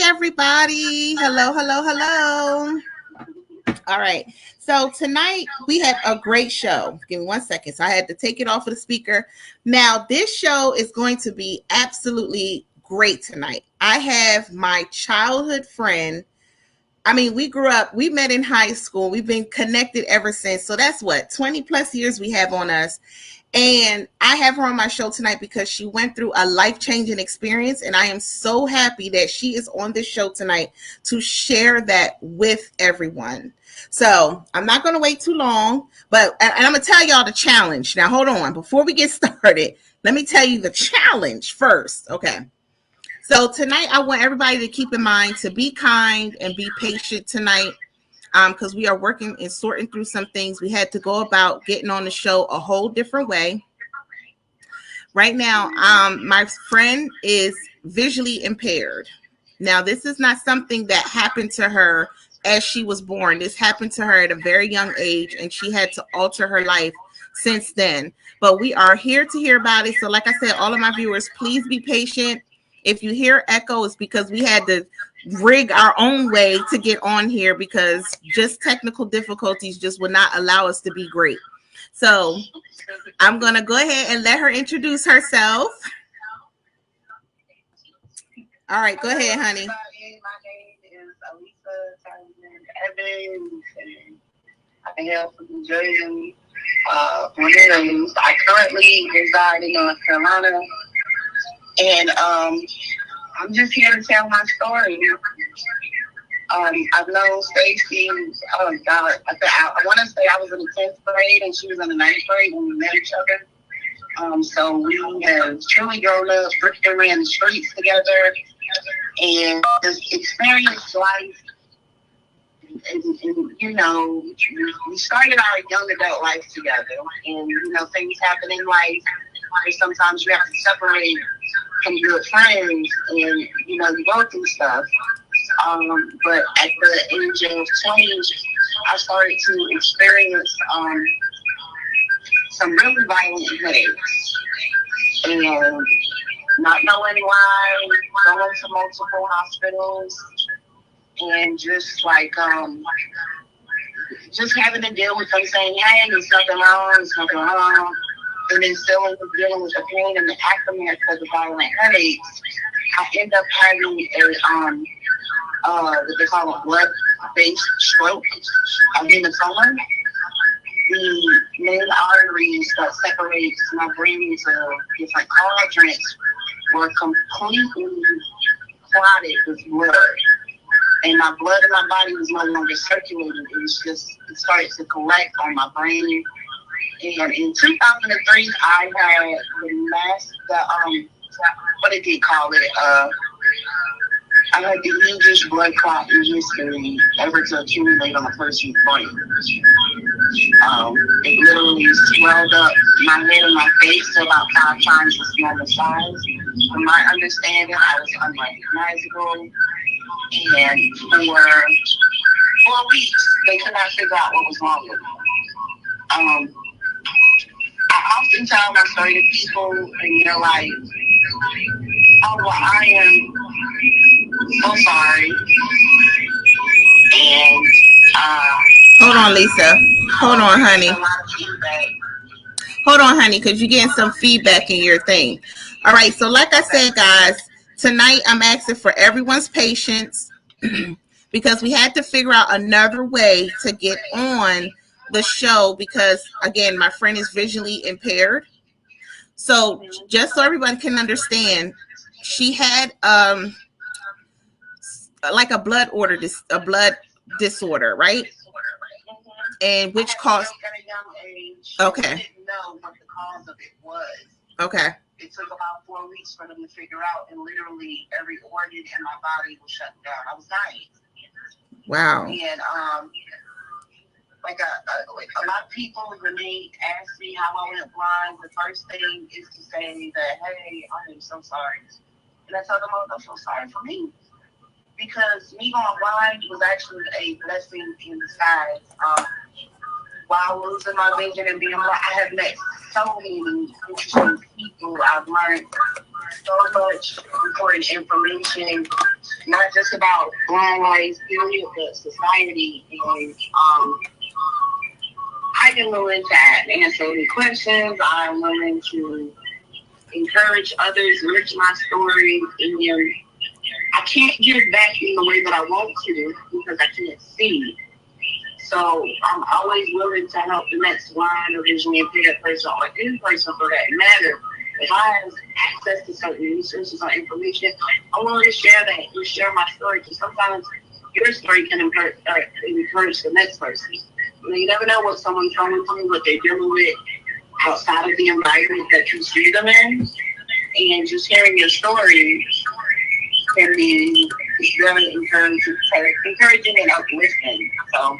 everybody. Hello, hello, hello. All right. So tonight we have a great show. Give me 1 second. So I had to take it off of the speaker. Now, this show is going to be absolutely great tonight. I have my childhood friend. I mean, we grew up, we met in high school. We've been connected ever since. So that's what, 20 plus years we have on us. And I have her on my show tonight because she went through a life-changing experience. And I am so happy that she is on this show tonight to share that with everyone. So I'm not going to wait too long, and I'm going to tell y'all the challenge. Now, hold on. Before we get started, let me tell you the challenge first. Okay. So tonight, I want everybody to keep in mind to be kind and be patient tonight. Because we are working and sorting through some things. We had to go about getting on the show a whole different way. Right now, my friend is visually impaired. Now, this is not something that happened to her as she was born. This happened to her at a very young age, and she had to alter her life since then. But we are here to hear about it. So like I said, all of my viewers, please be patient. If you hear echo, it's because we had to rig our own way to get on here because just technical difficulties just would not allow us to be great. So I'm going to go ahead and let her introduce herself. All right, go ahead, honey. My name is Alisa Evans, and I hail from New Jersey. I currently reside in North Carolina, and I'm just here to tell my story. I've known Stacy. Oh God, I want to say I was in the 10th grade and she was in the 9th grade when we met each other. So we have truly grown up, bricked and ran the streets together, and just experienced life. And we started our young adult life together, and things happen in life. And sometimes you have to separate from good friends, and you go through stuff. But at the age of 20, I started to experience some really violent headaches, and not knowing why, going to multiple hospitals, and just just having to deal with them saying, "Hey, there's nothing wrong," and then still dealing with the pain and the aftermath of the violent headaches. I end up having what they call a blood-based stroke, a hematoma. The main arteries that separates my brain into different quadrants were completely clotted with blood. And my blood in my body was no longer circulating. It started to collect on my brain. And in 2003, I had what did they call it? I had the hugest blood clot in history ever to accumulate on a person's brain. It literally swelled up my head and my face to about 5 times the normal size. From my understanding, I was unrecognizable. And for 4 weeks, they could not figure out what was wrong with me. I often tell my story to people, and they're like, "Oh, well, I am so sorry." And hold on, Lisa. Hold on, honey. Hold on, honey, because you're getting some feedback in your thing. All right, so like I said, guys, tonight I'm asking for everyone's patience because we had to figure out another way to get on the show because, again, my friend is visually impaired. So just so everyone can understand, she had like a blood disorder, right? And which caused. Okay. Didn't know what the cause of it was. Okay. It took about 4 weeks for them to figure out, and literally every organ in my body was shut down. I was dying. Wow. And a lot of people when they ask me how I went blind, the first thing is to say that, "Hey, I am so sorry." And I tell them, "Oh, I'm so sorry for me." Because me going blind was actually a blessing in disguise. While losing my vision and being blind, I have met so many interesting people. I've learned so much important information, not just about blind lives, period, but society. And I am willing to answer any questions. I'm willing to encourage others, enrich my story, and I can't give back in the way that I want to because I can't see. So I'm always willing to help the next blind or visually impaired person or any person for that matter. If I have access to certain resources or information, I'm willing to share that and share my story because sometimes your story can encourage the next person. You never know what someone's going through, what they're dealing with outside of the environment that you see them in. And just hearing your story can be very encouraging and uplifting. So,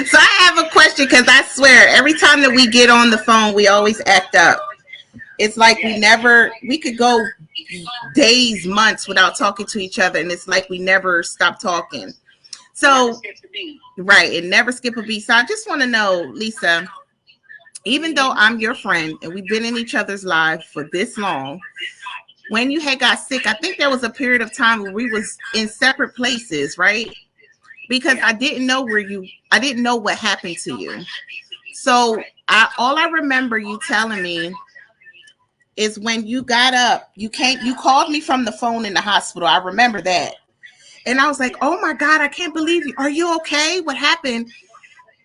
So I have a question because I swear every time that we get on the phone, we always act up. It's like we could go days, months without talking to each other, and it's like we never stop talking. So, right, and never skip a beat. So I just want to know, Lisa, even though I'm your friend and we've been in each other's lives for this long, when you had got sick, I think there was a period of time where we was in separate places, right? Because I didn't know what happened to you. So all I remember you telling me is when you got up, you called me from the phone in the hospital. I remember that. And I was like, oh my God, I can't believe you. Are you okay? What happened?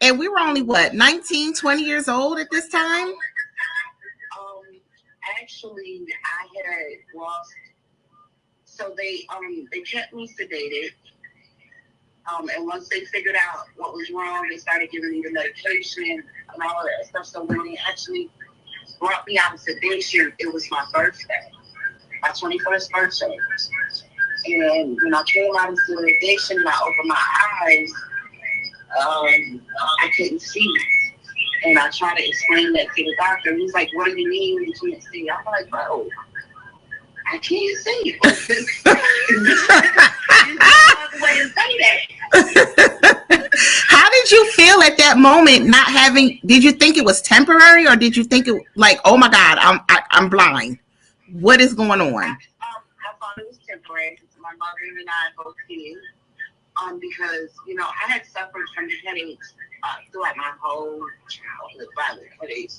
And we were only, 19, 20 years old at this time? Actually, I had lost. So they kept me sedated. And once they figured out what was wrong, they started giving me the medication and all of that stuff. So when they actually brought me out of sedation, it was my birthday, my 21st birthday. And when I came out of sedation and I opened my eyes, I couldn't see. And I tried to explain that to the doctor. He's like, what do you mean you can't see? I'm like, bro, I can't see. There's no other way to say that. How did you feel at that moment not having, did you think it was temporary or did you think it like, oh my God, I'm blind? What is going on? I thought it was temporary. My mother and I both did. Because, I had suffered from headaches throughout my whole childhood, violent headaches.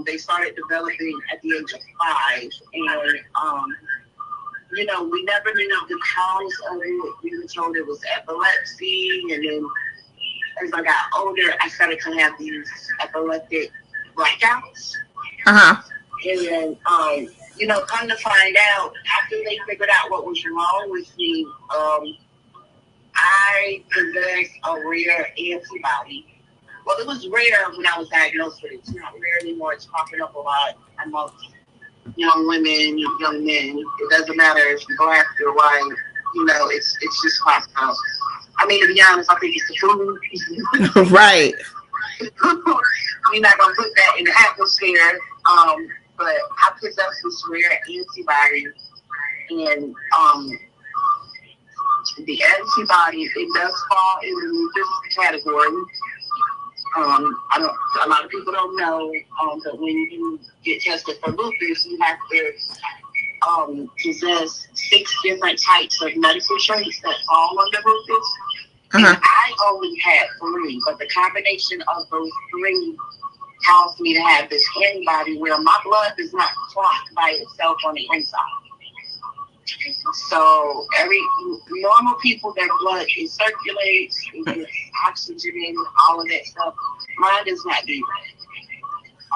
They started developing at the age of 5. And, we never knew the cause of it. We were told it was epilepsy. And then as I got older, I started to have these epileptic blackouts. Uh-huh. And then, come to find out, after they figured out what was wrong with me, I possess a rare antibody. Well, it was rare when I was diagnosed with it. It's not rare anymore. It's popping up a lot amongst young women, young men. It doesn't matter if you're black or white. It's just popping up. I mean, to be honest, I think it's the food. Right. We're not going to put that in the atmosphere. But I possess this rare antibody. And the antibody, it does fall in the lupus category. A lot of people don't know that when you get tested for lupus, you have to possess 6 different types of medical traits that fall under lupus. Uh-huh. And I only had 3, but the combination of those 3 caused me to have this antibody where my blood does not clot by itself on the inside. So normal people, their blood circulates, it gets oxygen in, all of that stuff. Mine does not do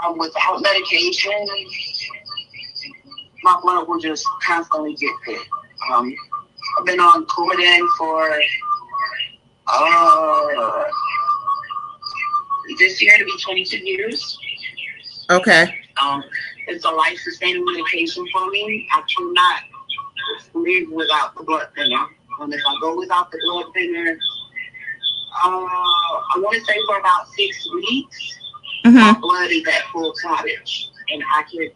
that. Without medication, my blood will just constantly get thick. I've been on Coumadin for this year to be 22 years. Okay. It's a life-sustaining medication for me. I cannot live without the blood thinner. If I go without the blood thinner, I want to say for about 6 weeks, my blood is at full clottage, and I could,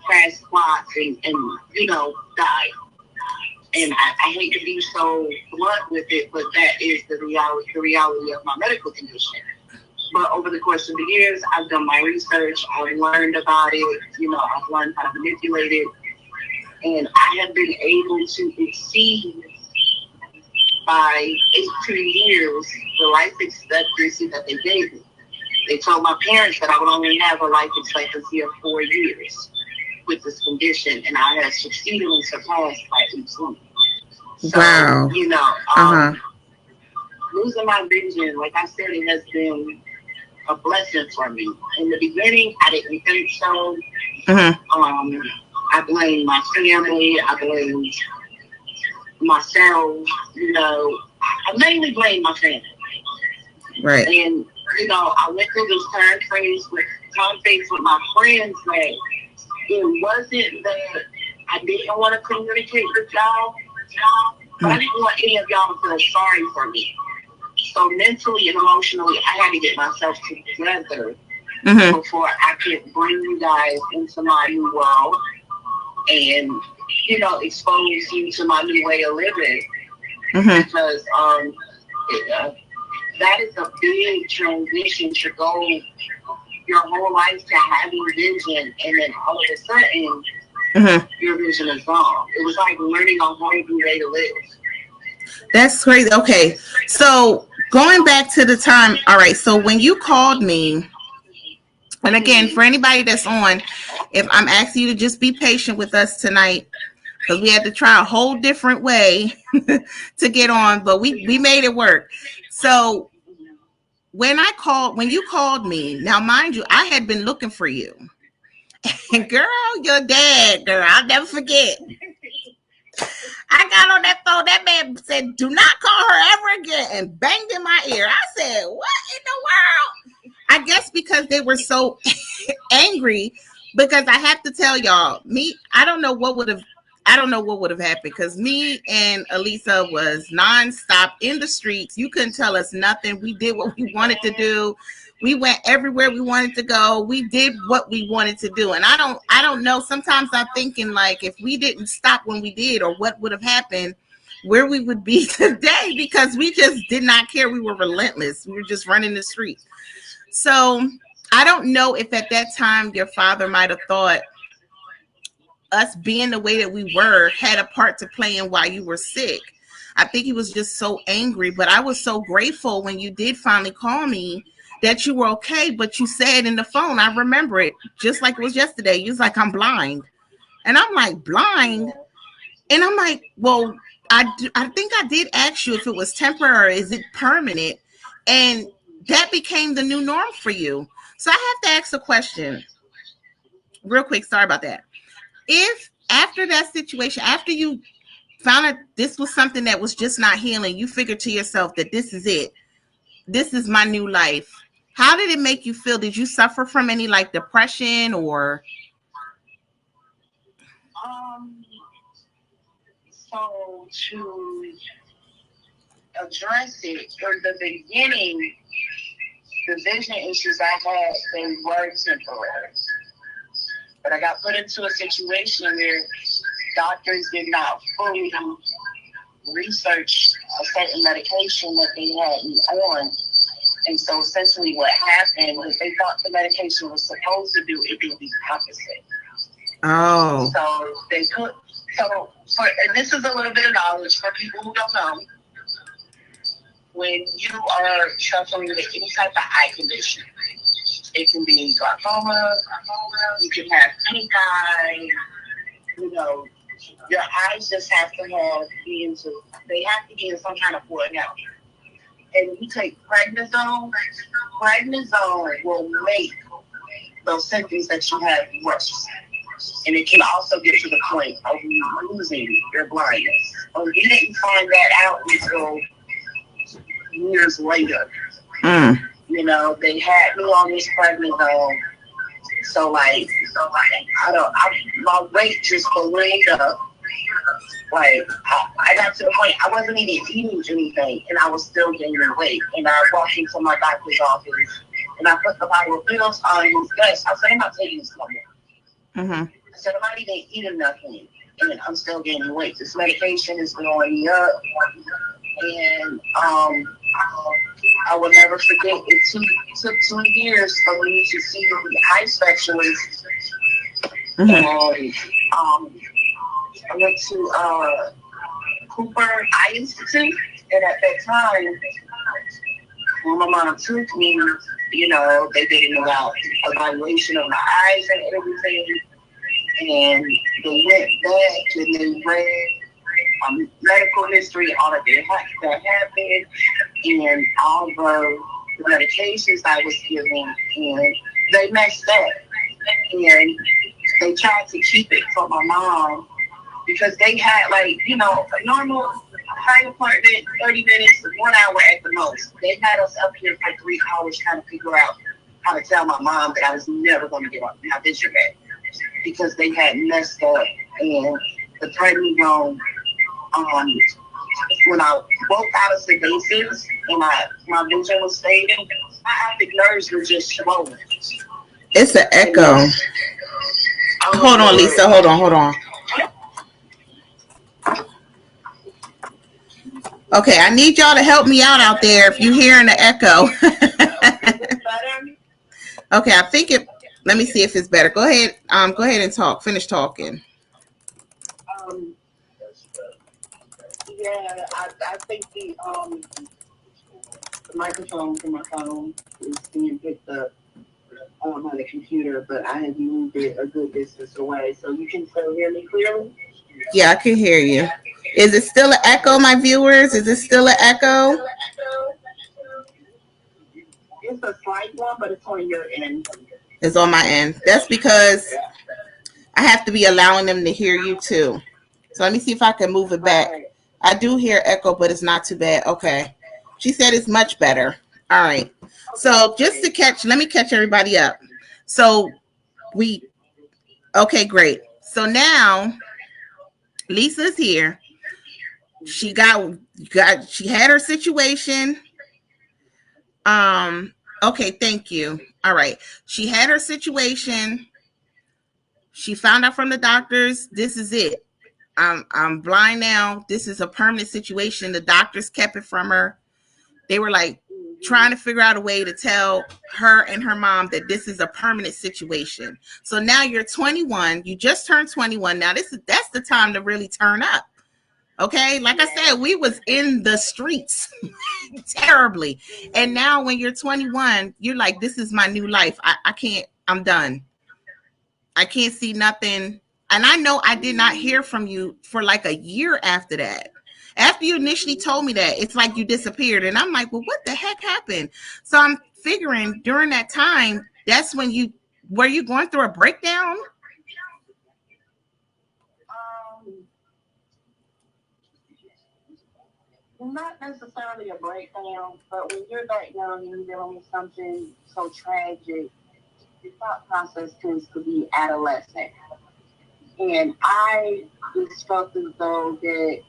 crash clots and die. And I hate to be so blunt with it, but that is the reality of my medical condition. But over the course of the years, I've done my research, I've learned about it, I've learned how to manipulate it, and I have been able to exceed by 18 years the life expectancy that they gave me. They told my parents that I would only have a life expectancy of 4 years with this condition, and I have succeeded and surpassed by 18. So, Wow. Losing my vision, like I said, it has been a blessing for me. In the beginning, I didn't think so. I blame my family. I blame myself. I mainly blame my family. Right. And I went through this time phase with my friends that it wasn't that I didn't want to communicate with y'all, but I didn't want any of y'all to feel sorry for me. So mentally and emotionally, I had to get myself together before I could bring you guys into my new world and, expose you to my new way of living. Because that is a big transition to go your whole life to having vision, and then all of a sudden, your vision is gone. It was like learning a whole new way to live. That's crazy. Okay, so going back to the time, all right, so when you called me, and again, for anybody that's on, if I'm asking you to just be patient with us tonight, because we had to try a whole different way to get on, but we made it work. So when you called me, now mind you, I had been looking for you. And girl, your dad, girl, I'll never forget. I got on that phone. That man said, "Do not call her ever again," and banged in my ear. I said, "What in the world?" I guess because they were so angry. Because I have to tell y'all, I don't know what would have happened, because me and Elisa was nonstop in the streets. You couldn't tell us nothing. We did what we wanted to do. We went everywhere we wanted to go. We did what we wanted to do. And I don't know. Sometimes I'm thinking, like, if we didn't stop when we did, or what would have happened, where we would be today, because we just did not care. We were relentless. We were just running the streets. So I don't know if at that time your father might have thought us being the way that we were had a part to play in why you were sick. I think he was just so angry, but I was so grateful when you did finally call me that you were okay. But you said in the phone, I remember it just like it was yesterday. You was like, "I'm blind." And I'm like, "Blind?" And I'm like, "Well, I think I did ask you if it was temporary, is it permanent?" And that became the new norm for you. So I have to ask a question real quick. Sorry about that. If after that situation, after you found out this was something that was just not healing, you figured to yourself that this is it, this is my new life, how did it make you feel? Did you suffer from any like depression or? So to address it, in the beginning, the vision issues I had, they were temporary. But I got put into a situation where doctors did not fully research a certain medication that they had me on. And so essentially what happened was they thought the medication was supposed to do, it did the opposite. Oh. So they could, and this is a little bit of knowledge for people who don't know. When you are suffering with any type of eye condition, it can be glaucoma, you can have pink eye, your eyes just have to be in some kind of fluid. Now, and you take prednisone will make those symptoms that you have worse. And it can also get to the point of you losing your blindness. We didn't find that out until years later. They had me on this prednisone. So my weight just ballooned up. Like, I got to the point, I wasn't even eating anything, and I was still gaining weight. And I walked into my doctor's office, and I put the viral pills on his desk. I said, "I'm not taking this no more." I said, "I'm not even eating nothing." and I'm still gaining weight. This medication is blowing me up, and I will never forget. Took 2 years for me to see the eye specialist, Mm-hmm. and I went to Cooper Eye Institute, and at that time, when my mom took me, they did an evaluation of my eyes and everything, and they went back and they read medical history, all of that happened, and all the medications I was given, and they messed up, and they tried to keep it from my mom because they had a normal high appointment, 30 minutes, 1 hour at the most. They had us up here for 3 hours trying to figure out how to tell my mom that I was never going to get my vision back because they had messed up, and the pregnant zone, when I woke out of sedations and my vision was fading, my optic nerves were just swollen. It's an echo. Hold on, Lisa. Hold on. Okay, I need y'all to help me out there if you're hearing the echo. Okay, I think let me see if it's better. Go ahead and talk. Finish talking. Yeah, I think the microphone from my phone is being picked up by the computer, but I have moved it a good distance away, so you can still hear me clearly? Yeah, I can hear you. Is it still an echo, my viewers? Is it still an echo? It's a slight one, but it's on your end. It's on my end. That's because I have to be allowing them to hear you too. So let me see if I can move it back. I do hear echo, but it's not too bad. Okay. She said it's much better. All right. So just to let me catch everybody up. So okay, great. So now Lisa's here. She she had her situation. Okay, thank you. All right. She had her situation. She found out from the doctors, this is it. I'm blind now. This is a permanent situation. The doctors kept it from her. They were like trying to figure out a way to tell her and her mom that this is a permanent situation. So now you're 21. You just turned 21. Now that's the time to really turn up. Okay, like I said, we was in the streets terribly. And now when you're 21, you're like, this is my new life. I can't, I'm done. I can't see nothing. And I know I did not hear from you for like a year after that. After you initially told me that, it's like you disappeared. And I'm like, well, what the heck happened? So I'm figuring during that time, that's when were you going through a breakdown? Not necessarily a breakdown, but when you're that young and you're dealing with something so tragic, your thought process tends to be adolescent. And I just felt as though that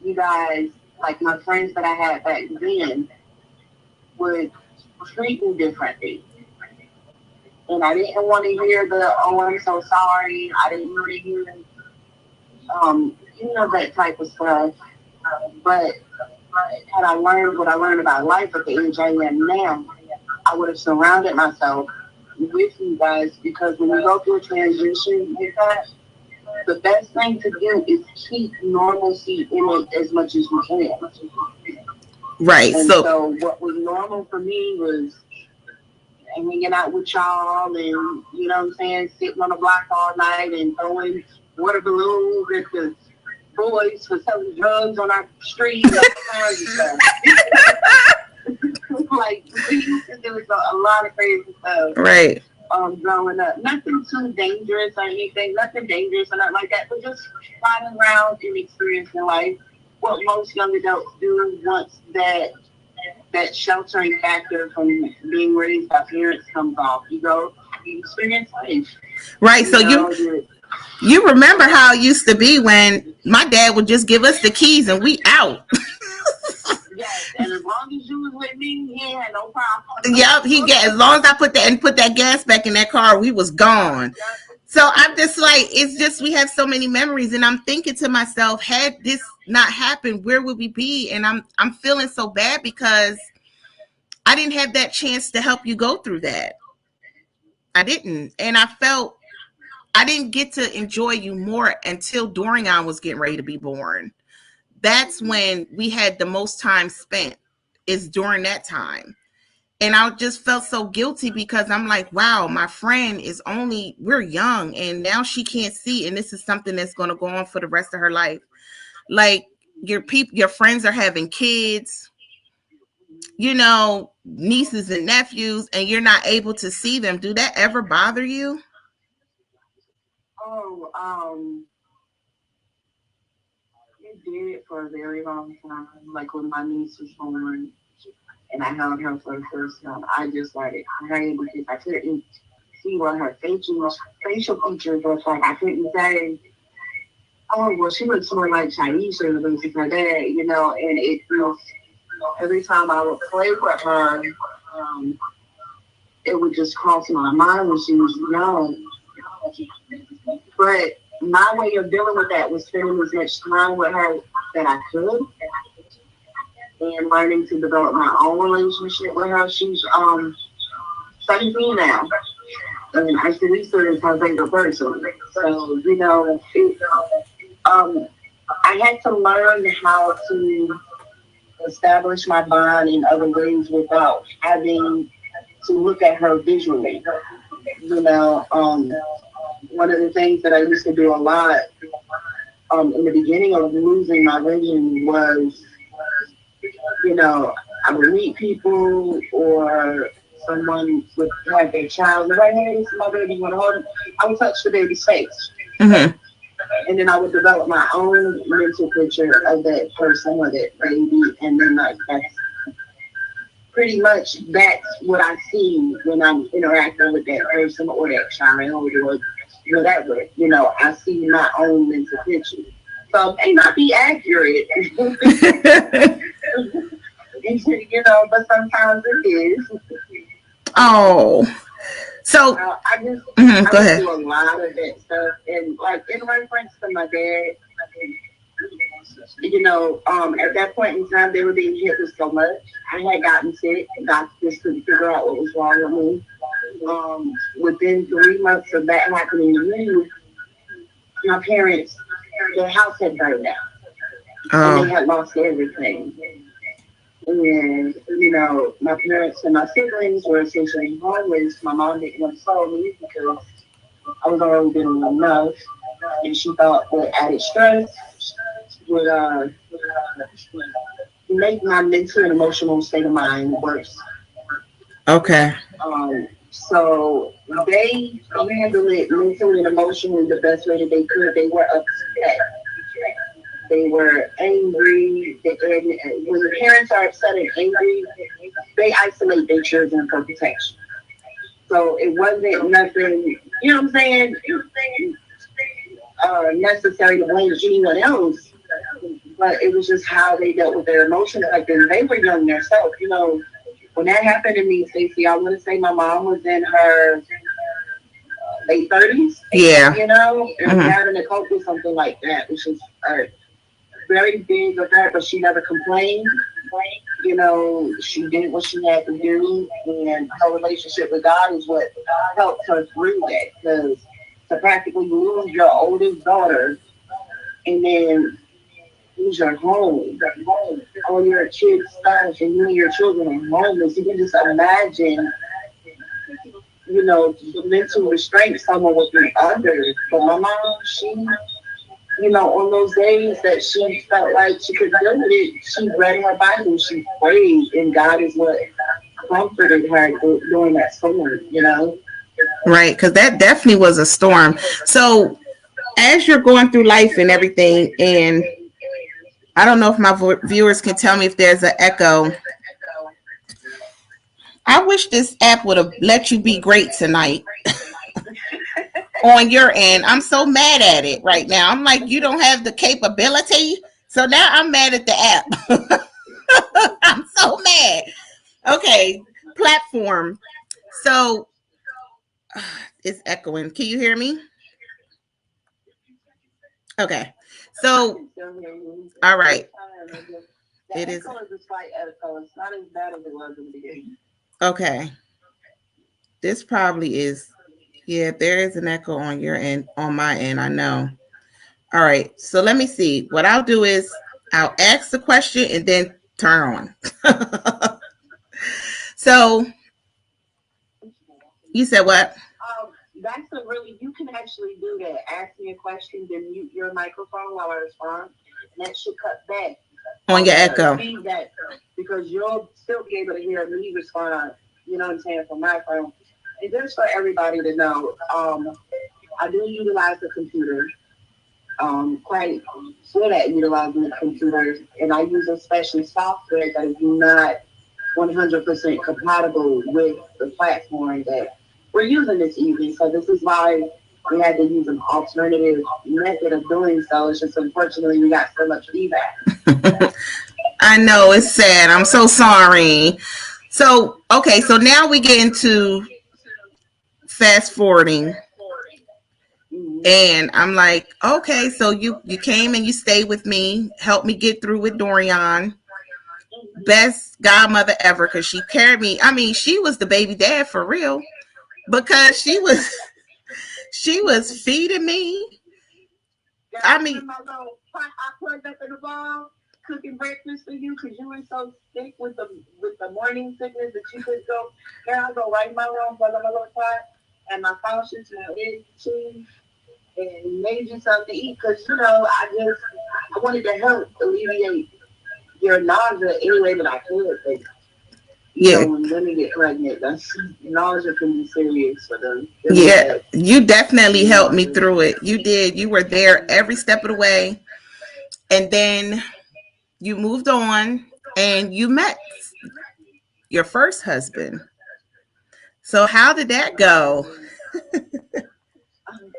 you guys, like my friends that I had back then, would treat me differently. And I didn't want to hear oh, I'm so sorry. I didn't want to hear that type of stuff. But had I learned what I learned about life at the age I am now, I would have surrounded myself with you guys, because when you go through a transition like that, the best thing to do is keep normalcy in it as much as you can. Right. And so what was normal for me was hanging out with y'all and, you know what I'm saying, sitting on the block all night and throwing water balloons at the boys for selling drugs on our street and all kinds of stuff. Like, we used to do a lot of crazy stuff. Right. Growing up. Nothing too dangerous or anything, nothing dangerous or nothing like that, but just riding around and experiencing life. What most young adults do once that sheltering factor from being raised by parents comes off. You experience life. Right. So you remember how it used to be when my dad would just give us the keys and we out. Yes, and as long as you was with me, he had no problem. Yep, as long as I put that gas back in that car, we was gone. Yep. So I'm just like, it's just, we have so many memories, and I'm thinking to myself, had this not happened, where would we be? And I'm feeling so bad because I didn't have that chance to help you go through that. I didn't. And I felt I didn't get to enjoy you more until Dorian was getting ready to be born. That's when we had the most time spent, is during that time. And I just felt so guilty because I'm like, wow, my friend is only, we're young, and now she can't see. And this is something that's going to go on for the rest of her life. Like, your friends are having kids, nieces and nephews, and you're not able to see them. Do that ever bother you? Oh, it did for a very long time. Like when my niece was born and I held her for the first time, I just started crying because I couldn't see what her facial features looked like. I couldn't say, oh, well, she looks more like Chinese or something like that, and it was every time I would play with her, um, it would just cross my mind when she was young. But my way of dealing with that was spending as much time with her that I could and learning to develop my own relationship with her. She's 17 now. And I see Lisa is her favorite person. So, I had to learn how to establish my bond in other ways without having to look at her visually. One of the things that I used to do a lot in the beginning of losing my vision was, I would meet people or someone would have their child, and like, hey, this is my baby, you want to hold him? I would touch the baby's face. Mm-hmm. And then I would develop my own mental picture of that person or that baby. And then, like, that's what I see when I'm interacting with that person or that child or whatever. I see my own mental picture. So it may not be accurate, but sometimes it is. Oh, so I just go ahead. do a lot of that stuff, and like in reference to my dad, at that point in time, they were being hit with so much. I had gotten sick. Doctors couldn't figure out what was wrong with me. Within 3 months of that happening to me, my parents, their house had burned down. And they had lost everything. And, my parents and my siblings were essentially homeless. My mom didn't want to tell me because I was already doing enough. And she thought that added stress would make my mental and emotional state of mind worse. Okay. So they handled it mentally and emotionally the best way that they could. They were upset. They were angry. And when the parents are upset and angry, they isolate their children for protection. So it wasn't nothing, you know what I'm saying? Necessary to blame anyone else, but it was just how they dealt with their emotions. Like they were young themselves, When that happened to me, Stacey, I want to say my mom was in her late 30s. Yeah. And having to cope with something like that, which is very big of her, but she never complained. She did what she had to do, and her relationship with God is what helped her through that. Because to practically lose your oldest daughter and then lose your home, all your kids' stuff, and you and your children are homeless, you can just imagine, the mental restraint someone would be under. But my mom, she, on those days that she felt like she could do it, she read her Bible, she prayed, and God is what comforted her during that storm. Right, because that definitely was a storm. So as you're going through life and everything, and I don't know if my viewers can tell me if there's an echo. I wish this app would have let you be great tonight on your end. I'm so mad at it right now. I'm like, you don't have the capability. So now I'm mad at the app. I'm so mad. Okay, platform. So it's echoing. Can you hear me? Okay. I So, can still hear you. all It's right. fine. The It is echo is a slight echo. It's not as bad as it was in the beginning. okay. This probably is, yeah, there is an echo on your end, on my end. I know. All right. So let me see. What I'll do is I'll ask the question and then turn on. So you said what? That's a really, you can actually do that. Ask me a question, then mute your microphone while I respond. And that should cut back On on your the echo. feedback because you'll still be able to hear me respond, you know what I'm saying, from my phone. And just for everybody to know, I do utilize the computer, quite good at utilizing the computer, and I use a special software that is not 100% compatible with the platform that we're using this evening. So this is why we had to use an alternative method of doing so. It's just unfortunately we got so much feedback. I know it's sad. I'm so sorry. So, okay, so now we get into fast forwarding. Mm-hmm. And I'm like, okay, so you came and you stayed with me, helped me get through with Dorian. Best godmother ever because she carried me. I mean, she was the baby dad for real because she was feeding me. Yeah, I I mean, put my little pot, I plugged up in the bowl, cooking breakfast for you because you were so sick with the morning sickness that you could go. Here I go right in my room, plug up my little pot, and my sausage, my eggs, cheese, and made you something to eat because I wanted to help alleviate your nausea any way that I could. But, yeah, when women get pregnant, that's nausea can be serious for them. yeah. You definitely helped me Nausea. through it. You did. You were there every step of the way. And then you moved on and you met your first husband. So how did that go? Um,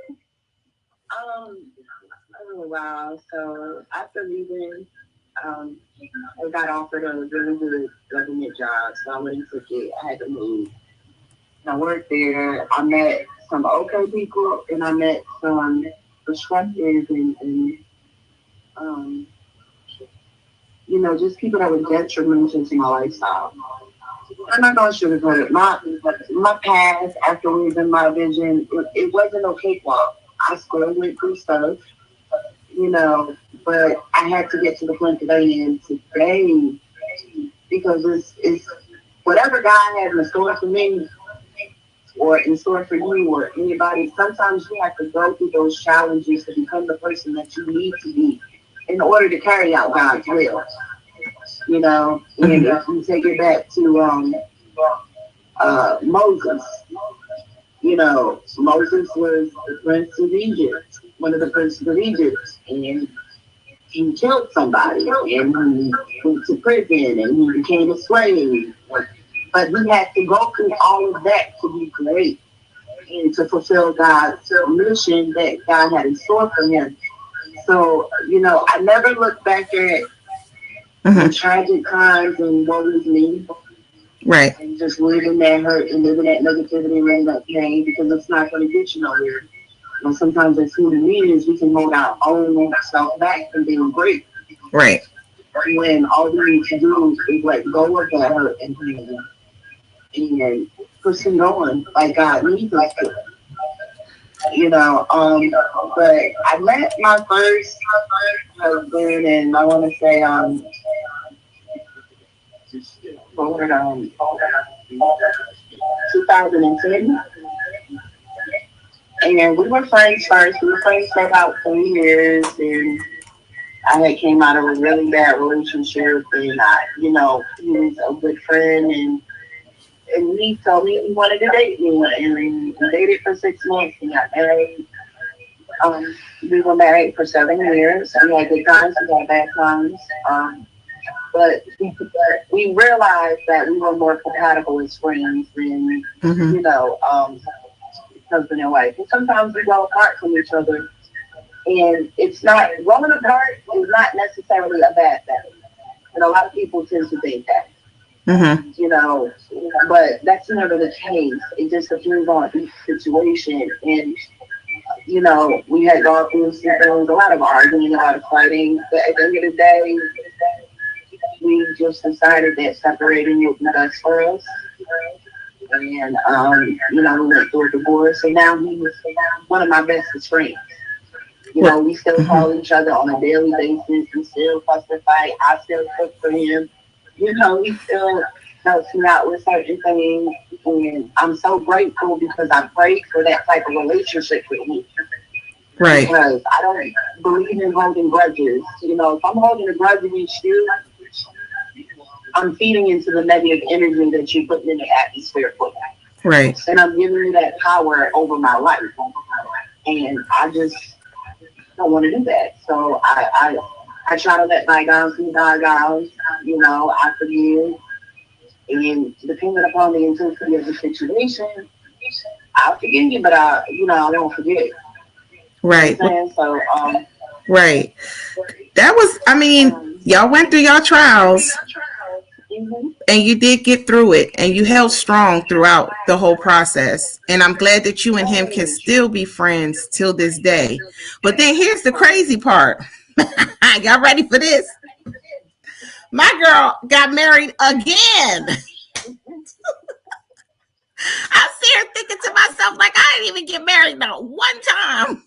oh wow. So after leaving, um, I got offered a really good government job, so I went and took it. I had to move. I worked there. I met some okay people, and I met some disruptors and um, just people that were detrimental to my lifestyle. I'm not gonna sugarcoat it. My past after losing my vision, it wasn't no cakewalk. I still went through stuff, you know, but I had to get to the point that I am today because it's whatever God has in store for me or in store for you or anybody. Sometimes you have to go through those challenges to become the person that you need to be in order to carry out God's will. And Mhm. if you take it back to Moses, Moses was the prince of Egypt, one of the princes of Egypt, and he killed somebody, and he went to prison, and he became a slave. But he had to go through all of that to be great and to fulfill God's mission that God had in store for him. So, I never look back at the Mhm. tragic times and what was me Right. and just living that hurt and living that negativity and living that pain because it's not going to get you nowhere. Sometimes as human beings, we can hold our own self back from being great Right. when all we need to do is let go of that hurt and pain and pushing on like God needs us to. But I met my first husband, and I want to say, forward, 2010. And we were friends first. We were friends for about 3 years, and I had came out of a really bad relationship, and he was a good friend, and he told me he wanted to date me, and we dated for 6 months, and got married. We were married for 7 years. We had good times, we had bad times. But we realized that we were more compatible as friends than, Mhm. husband and wife. And sometimes we go apart from each other. And it's not, growing apart is not necessarily a bad thing. And a lot of people tend to think that, Mhm. you know, but that's never the case. It just depends on each situation. And you know, we had gone through some things, a lot of arguing, a lot of fighting. But at the end of the day, we just decided that separating would be best for us. And, you know, we went through a divorce. And now he's one of my bestest friends. You Well, know, we still mhm. call each other on a daily basis. We still fuss and fight. I still cook for him. You know, he still helps me out with certain things. And I'm so grateful because I prayed for that type of relationship with him. Right, Because I don't believe in holding grudges. You know, if I'm holding a grudge against you, I'm feeding into the negative energy that you're putting in the atmosphere for me. right, And I'm giving you that power over my life. And I just don't want to do that. So I try to let bygones be bygones. You know, I forgive. And depending upon the intensity of the situation, I'll forgive you, but I won't forget. You know what I'm right, saying? So, right. That was, I mean, um, y'all went through y'all trials mhm. and you did get through it and you held strong throughout the whole process. And I'm glad that you and him can still be friends till this day. But then here's the crazy part. Y'all ready for this? My girl got married again. I'm sitting thinking to myself, like, I didn't even get married not one time.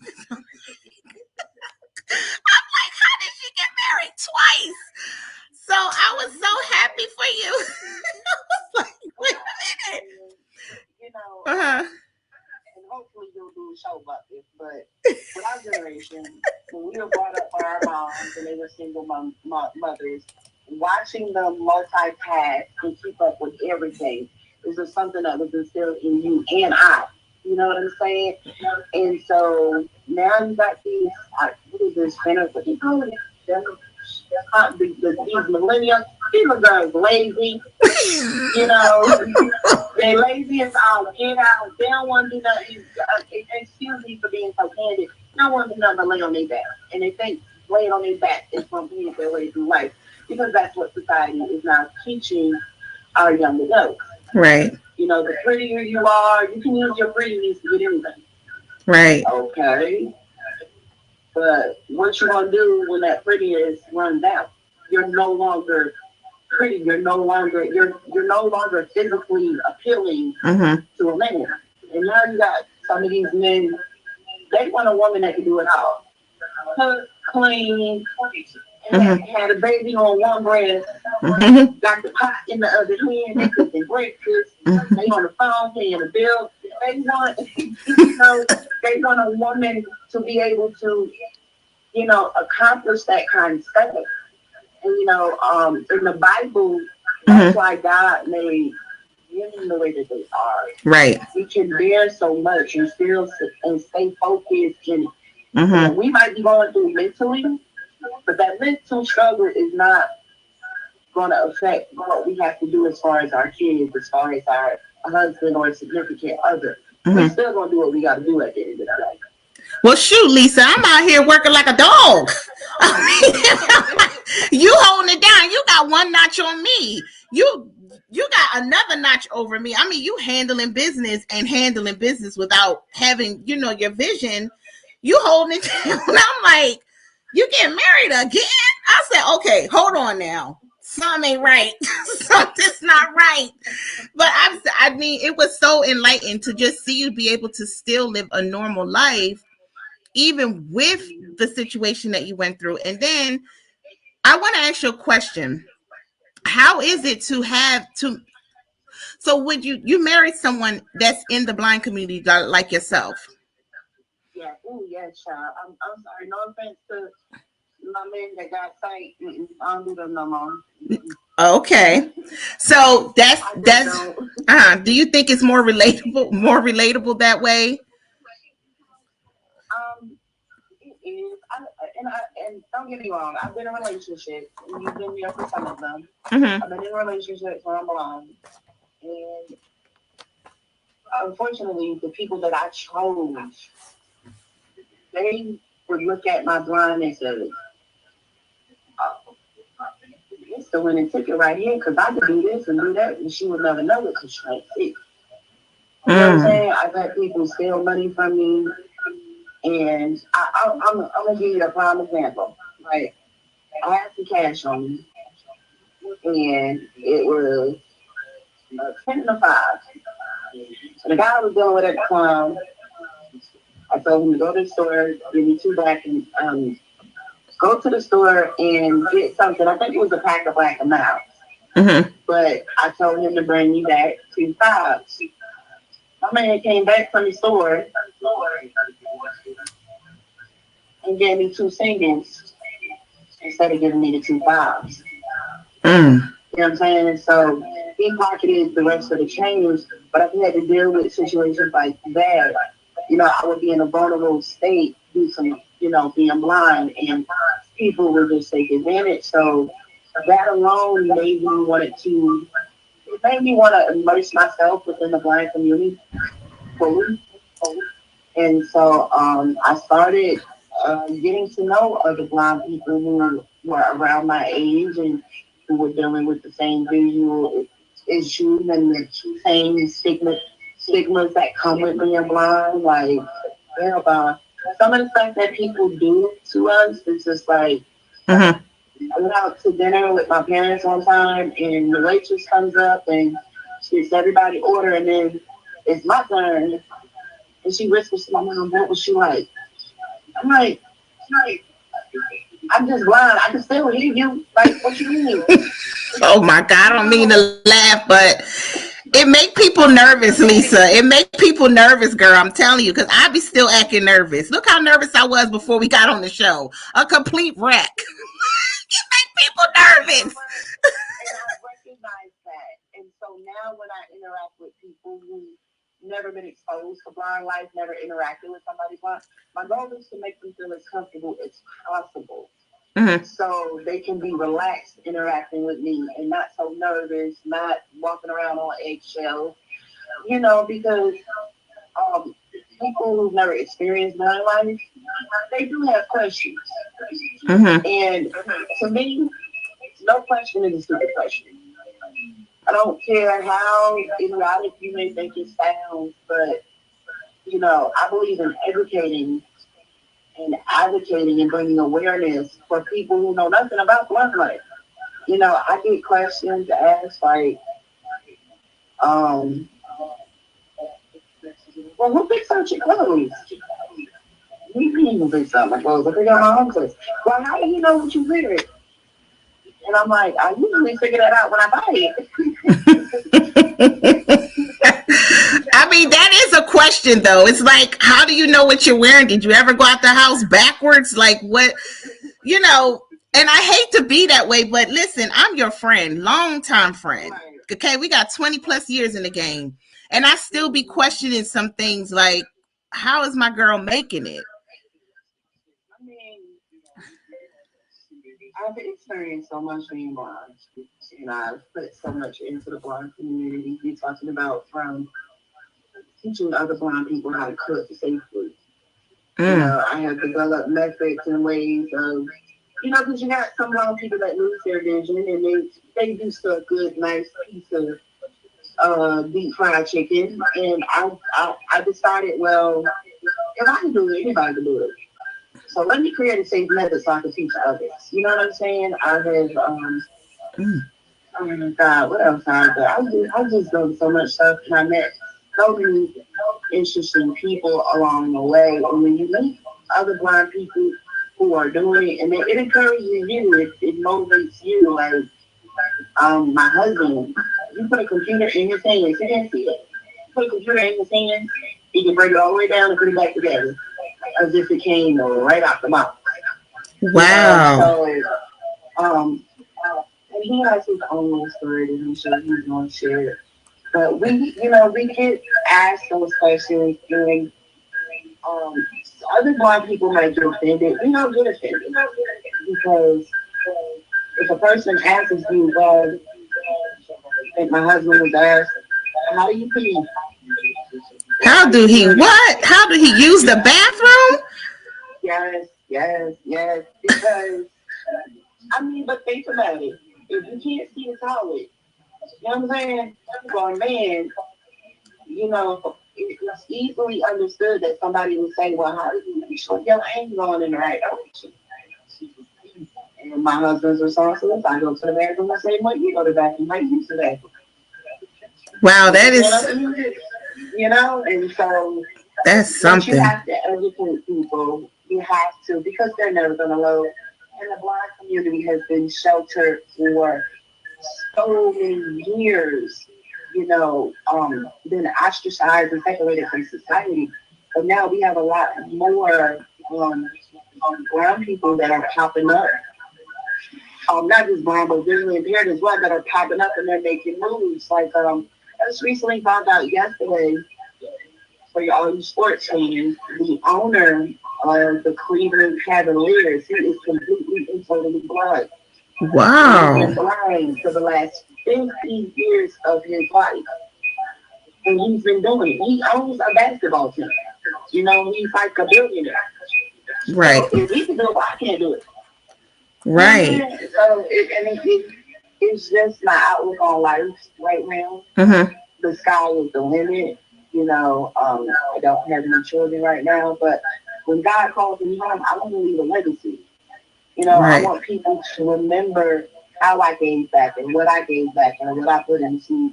I'm like, how did she get married twice? So I was so happy for you. I was like, wait a minute. You know, Uh-huh. and hopefully you'll do a show about this, but with our generation, when we were brought up by our moms and they were single mothers, watching them multitask and keep up with everything is just something that was instilled in you and I. You know what I'm saying? And so now you got these, what is this, what do you call it? These millennials, these little girls lazy, you know, they lazy as all get out. They don't want to do nothing. Excuse me for being so candid. They don't want to do nothing but lay on their back. And they think laying on their back is going to be their way through life because that's what society is now teaching our young adults. Right, You know, the prettier you are, you can use your prettiness to get anything. right. Okay. But what you going to do when that prettiness runs out? You're no longer pretty. You're no longer physically appealing Mm-hmm. to a man. And now you got some of these men, they want a woman that can do it all. Cook, clean, Mm-hmm. had a baby on one breast, Mm-hmm. got the pot in the other hand, they cooking breakfast, Mm-hmm. they on the phone paying the bill. They want, you know, they want a woman to be able to, you know, accomplish that kind of stuff. And you know, in the Bible, that's Mm-hmm. why God made women the way that they are. Right. We can bear so much and still and stay focused. And Mm-hmm. we might be going through mentally, but that mental struggle is not going to affect what we have to do as far as our kids, as far as our husband or significant other. We Mm-hmm. still gonna do what we got to do at the end of the day. Well, shoot, Lisa, I'm out here working like a dog. You holding it down. You got one notch on me. You got another notch over me. I mean, you handling business without having, your vision. You holding it down. I'm like, you getting married again? I said, okay, hold on now. Something ain't right. Something's not right. But I mean, it was so enlightening to just see you be able to still live a normal life even with the situation that you went through. And then I want to ask you a question. How is it to have to so would you married someone that's in the blind community like yourself? Yeah, oh yes, child. I'm sorry. No offense to my man that got sight. I don't do them no more. Okay. So that's I just that's don't. do you think it's more relatable that way? It is. And don't get me wrong. I've been in relationships, and you've been there for some of them. Mm-hmm. I've been in relationships where I'm blind, and unfortunately, the people that I chose, they would look at my blindness as, oh, it's the winning ticket right here because I could do this and do that, and she would never know it because she can't see. You know what I'm Mm. saying? I've had people steal money from me. And I'm gonna give you a prime example. Like I had some cash on me, and it was 10 to 5. So the guy I was dealing with at the time, I told him to go to the store, give me two back, and go to the store and get something. I think it was a pack of Black and Miles. Mm-hmm. But I told him to bring me back 2 5s. My man came back from the store and gave me two singles instead of giving me the 2 5s. Mm. You know what I'm saying? So he pocketed the rest of the change, but if he had to deal with situations like that, I would be in a vulnerable state due to, being blind, and people would just take advantage. So that alone it made me want to immerse myself within the blind community fully. And so I started getting to know other blind people who were around my age and who were dealing with the same visual issues and the same stigmas that come with being blind. Like, some of the stuff that people do to us is just like, Mm-hmm. I went out to dinner with my parents one time, and the waitress comes up and she's everybody order, and then it's my turn, and she whispers to my mom, "What was she like?" I'm like, I'm just blind. I can still hear you. Like, what you mean? Oh my God, I don't mean to laugh, but it make people nervous, Lisa. It make people nervous, girl. I'm telling you, because I be still acting nervous. Look how nervous I was before we got on the show. A complete wreck. It make people nervous. And I recognize that. And so now when I interact with people who never been exposed to blind life, never interacted with somebody blind, my goal is to make them feel as comfortable as possible. Mm-hmm. So they can be relaxed interacting with me and not so nervous, not walking around on eggshells, because um, people who've never experienced blind life, they do have questions. Mm-hmm. And to me, no question is a stupid question. I don't care how idiotic you may think it sounds, but I believe in educating and advocating and bringing awareness for people who know nothing about blood life. I get questions asked like, um, well, who picks out your clothes? You can't even fix out my clothes. I pick out my own clothes. Well, how do you know what you wear? And I'm like, I usually figure that out when I buy it. I mean, that is a question, though. It's like, how do you know what you're wearing? Did you ever go out the house backwards? Like, what, you know? And I hate to be that way, but listen, I'm your friend, longtime friend. Right. Okay, we got 20 plus years in the game, and I still be questioning some things like, how is my girl making it? I mean, I've experienced so much being blind, and I've put so much into the blind community. You're talking about from teaching other blind people how to cook safely. Mm. I have developed methods and ways of, because you got some blind people that lose their vision, and they do still a good, nice piece of deep fried chicken. And I decided, well, if I can do it, anybody can do it. So let me create a safe method so I can teach others. You know what I'm saying? I have, Mm. oh my God, what else have I done? I just done so much stuff, and I met so many interesting people along the way. And when you meet other blind people who are doing it, and it encourages you, it motivates you. Like, my husband, you put a computer in his hands, he can't see it. Put a computer in his hands, he can break it all the way down and put it back together as if it came right out the mouth. Wow. So, um, and he has his own story that I'm sure he's going to share. But we get asked those questions, and um, other blind people might get offended. We don't get offended because if a person asks you, well, I think my husband was asked, how do you pee? How do he what? How do he use the bathroom? Yes, yes, yes. Because, I mean, but think about it. If you can't see the toilet, you know what I'm saying? For a man, it's easily understood that somebody would say, well, how do you make sure your ain't going in the right direction? And my husband's responsible. I go to the bathroom the same way you go to the bathroom, like you to the bathroom. Wow, that is, you know, and so that's but you something. have to educate people. You have to because they're never gonna know. And the Black community has been sheltered for so many years, you know, been ostracized and separated from society. But now we have a lot more brown people that are popping up. Not just brown, but visually impaired as well that are popping up and they're making moves. Like I just recently found out yesterday for all you sports fans, the owner of the Cleveland Cavaliers, he is completely and totally blind. He's been Wow. blind for the last 50 years of his life. And he's been doing it. He owns a basketball team. You know, he's like a billionaire. Right. So if he can do it, I can't do it. Right. So it's just my outlook on life right now. Mm-hmm. The sky is the limit. You know, I don't have any children right now, but when God calls me home, I want to leave a legacy. You know, I Right. want people to remember how I gave back and what I gave back and what I put into,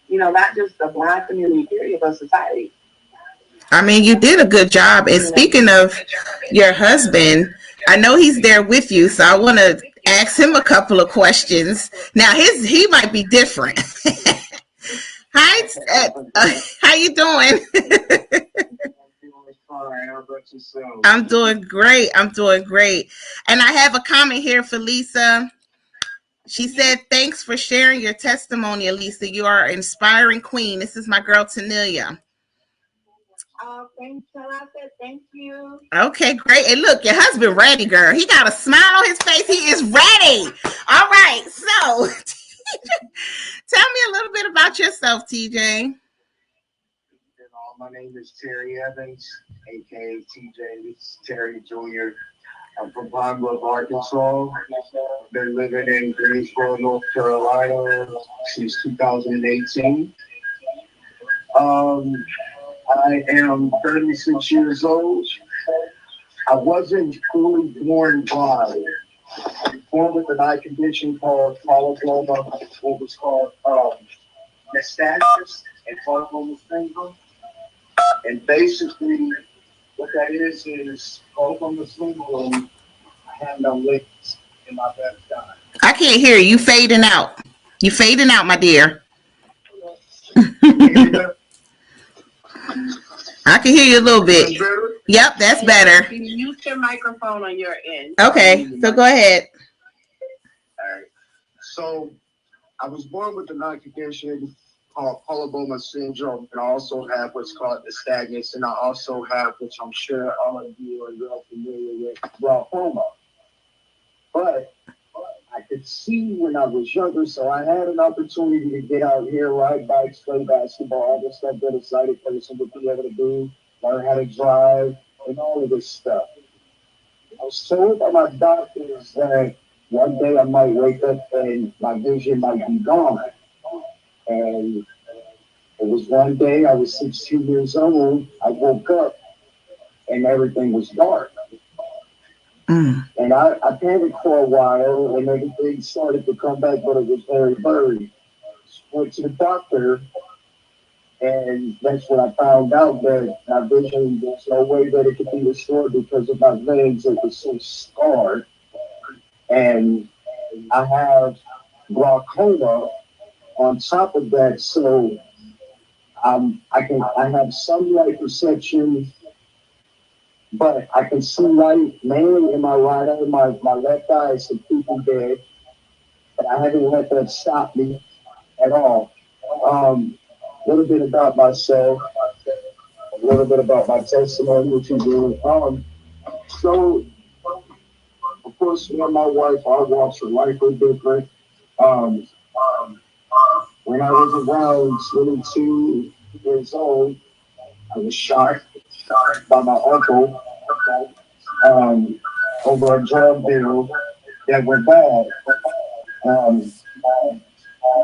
you know, not just the blind community, period, but society. I mean, you did a good job. And You know, speaking of your husband, I know he's there with you, so I want to ask him a couple of questions. Now, he might be different. Hi, how you doing? I'm doing great. I'm doing great. And I have a comment here for Lisa. She said, "Thanks for sharing your testimony, Elisa. You are an inspiring queen." This is my girl Tanelia. thanks, I said thank you. Okay, great. And look, your husband ready, girl. He got a smile on his face. He is ready. All right. So tell me a little bit about yourself, TJ. My name is Terry Evans, aka TJ. This is Terry Jr. I'm from Pine Bluff, Arkansas. I've been living in Greensboro, North Carolina since 2018. I am 36 years old. I wasn't fully born blind. I was born with an eye condition called polygloma, what was called nystagmus and polygloma syndrome. And basically, what that is polygloma syndrome. I have no lips in my left eye. I can't hear you. You fading out. You fading out, my dear. I can hear you a little bit. Yep, that's better. Mute your microphone on your end. Okay, so go ahead. All right. So I was born with an eye condition called polygloma syndrome, and I also have what's called nystagmus, and I also have, which I'm sure all of you are real familiar with, glaucoma. But I could see when I was younger, so I had an opportunity to get out here, ride bikes, play basketball, all the stuff that a sighted person would be able to do, learn how to drive, and all of this stuff. I was told by my doctors that one day I might wake up and my vision might be gone. And it was one day, I was 16 years old, I woke up and everything was dark. And I panicked for a while and everything started to come back, but it was very blurry. Went to the doctor, and that's when I found out that my vision, there's no way that it could be restored because of my lens. It was so scarred. And I have glaucoma on top of that, so I have some light perception, but I can see light mainly in my right eye. My left eye is completely dead, but I haven't let that stop me at all. A little bit about myself, a little bit about my testimony, which is really so of course, me and my wife, our walks of life were different. Um, when I was around 22 years old, I was shot by my uncle um, over a drug deal that went bad. Um,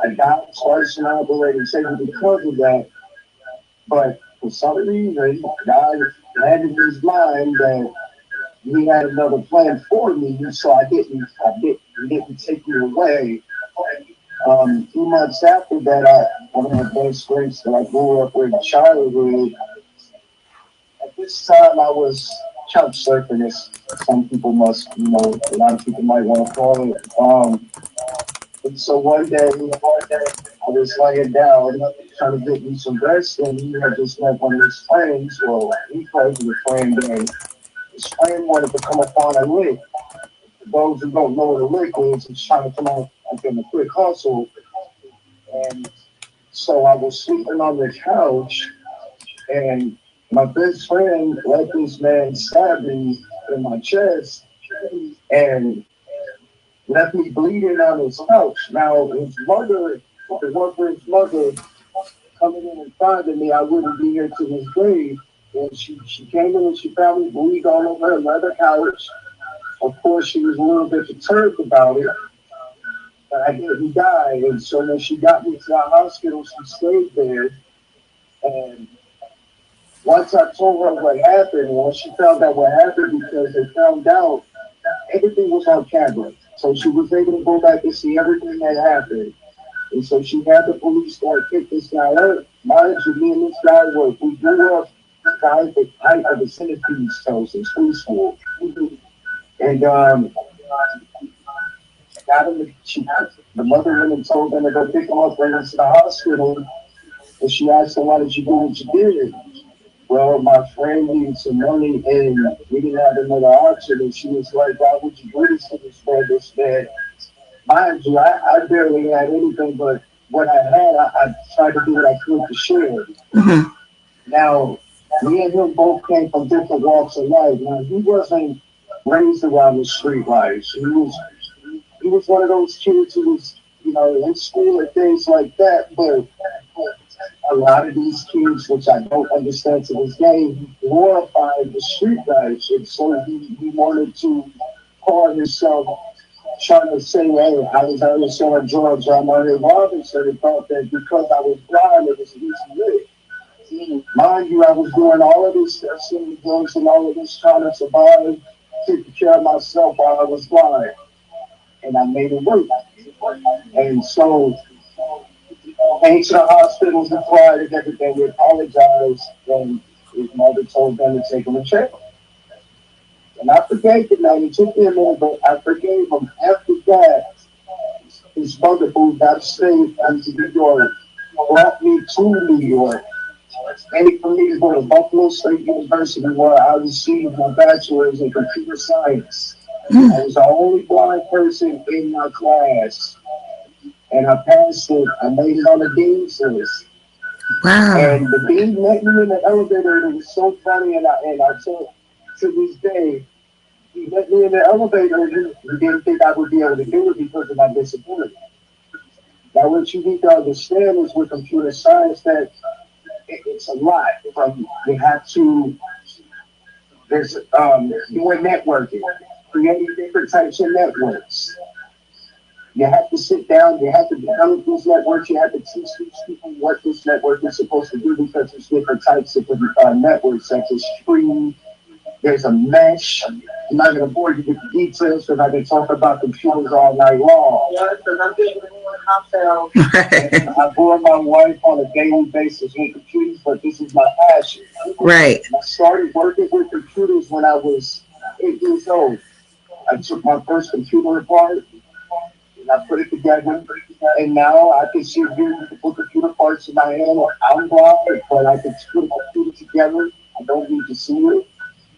I got twice an operating table because of that, but for some reason, God had in his mind that he had another plan for me, so he didn't take me away. 2 months after that, one of my best friends that I grew up with in childhood, at this time I was couch surfing, as some people must, a lot of people might want to call it. And so one day, I was laying down trying to get me some rest, and he had just met one of his friends. Well, he calls it a friend, and his friend wanted to come upon a lick. For those who don't know what a lick is, it's trying to come on like in a quick hustle. And so I was sleeping on the couch, and my best friend let this man stab me in my chest and left me bleeding on his couch. Now, his mother, if it weren't for his mother coming in and finding me, I wouldn't be here to this day. And she came in and she found me bleeding all over her leather couch. Of course, she was a little bit perturbed about it, but I didn't die. And so when she got me to the hospital, she stayed there. And once I told her what happened, well, she found out what happened because they found out everything was on camera. So she was able to go back and see everything that happened. And so she had the police start pick this guy up. Mind you, me and this guy we grew up at the height of the centipede's toes in preschool. And got him, the mother went and told them to go pick him up, bring him to the hospital. And she asked him, why did you do what you did? Well, my friend needed some money and we didn't have another option. And she was like, why would you do this to this man? Mind you, I barely had anything, but what I had, I tried to do what I could to share. Mhm. Now, me and him both came from different walks of life. Now, he wasn't raised around the street life. He was one of those kids who was, in school and things like that, but a lot of these kids, which I don't understand to this day, he glorified the street life. And so he wanted to call himself trying to say, hey, I was on the selling drugs, I'm on the Robinson, and thought that because I was blind, it was easy live. Mind you, I was doing all of this, selling drugs and all of this, trying to survive, taking care of myself while I was blind. And I made it work. And so, came to the hospitals and cried and everything. We apologized, and his mother told them to take him to jail. And I forgave him. Now, it took me a minute, but I forgave him. After that, his mother moved out of state into New York, brought me to New York, and for me to go to Buffalo State University, where I received my bachelor's in computer science. I was the only blind person in my class, and I passed it. I made it on the dean's list. Wow. And the dean met me in the elevator, and it was so funny. And I told to this day, he met me in the elevator, and he didn't think I would be able to do it because of my disability. Now, what you need to understand is with computer science that it's a lot. You have to there's doing networking, creating different types of networks. You have to sit down, you have to develop these networks, you have to teach these people what this network is supposed to do because there's different types of networks, such as tree, there's a mesh. I'm not going to bore you with the details because I can talk about computers all night long. Yeah, because I'm getting myself. I bore my wife on a daily basis with computers, but this is my passion. Right. And I started working with computers when I was 8 years old. I took my first computer apart and I put it together. And now I can see beautiful computer parts in my hand. I'm blind, but I can put a computer together. I don't need to see it.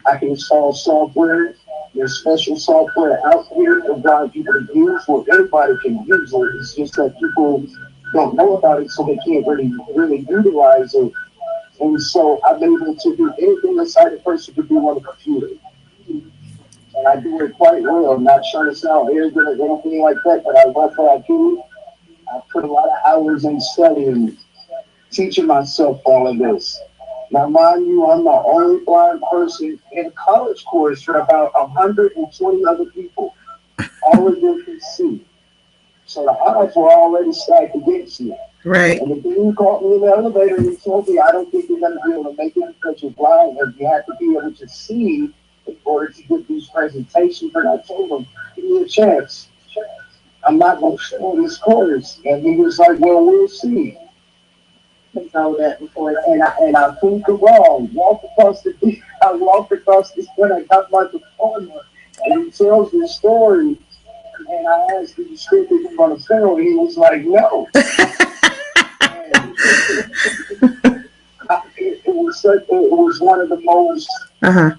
I can install software. There's special software out here for blind people to use, where everybody can use it. It's just that people don't know about it, so they can't really utilize it. And so I'm able to do anything a sighted person could do on a computer. And I do it quite well. I'm not trying to sound arrogant or anything like that, but I love what I do. I put a lot of hours in studying, teaching myself all of this. Now, mind you, I'm the only blind person in a college course for about 120 other people. All of them can see. So the odds were already stacked against me. Right. And the dude caught me in the elevator and he told me, I don't think you're going to be able to make it because you're blind and you have to be able to see in order to get these presentations. And I told him, give me a chance. I'm not going to show this course. And he was like, well, we'll see. You know that before, and I proved it wrong. I walked across the street. I got my diploma, and he tells the story. And I asked, "Did you still think you're gonna fail?" And he was like, "No." It was one of the most. Uh-huh.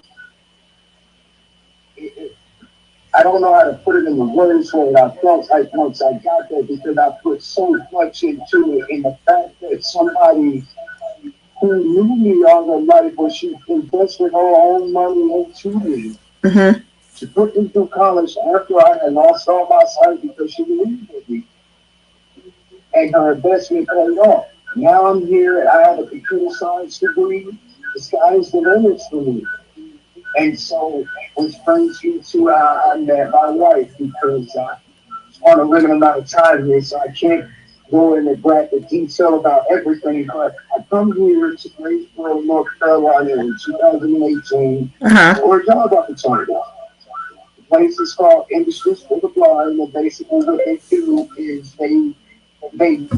I don't know how to put it in the words for it. I felt like once I got there because I put so much into it, and the fact that somebody who knew me all her life, but she invested her own money into me Mm-hmm. to put me through college after I had lost all my sight because she believed in me, and her investment paid off. Now I'm here. I have a computer science degree. The sky's the limit for me. And so, which brings me to I met my wife because on a limited amount of time here, so I can't go into graphic detail about everything. But I come here to Greensboro, North Carolina in 2018 Uh-huh. for a job opportunity. The place is called Industries for the Blind, and basically what they do is they make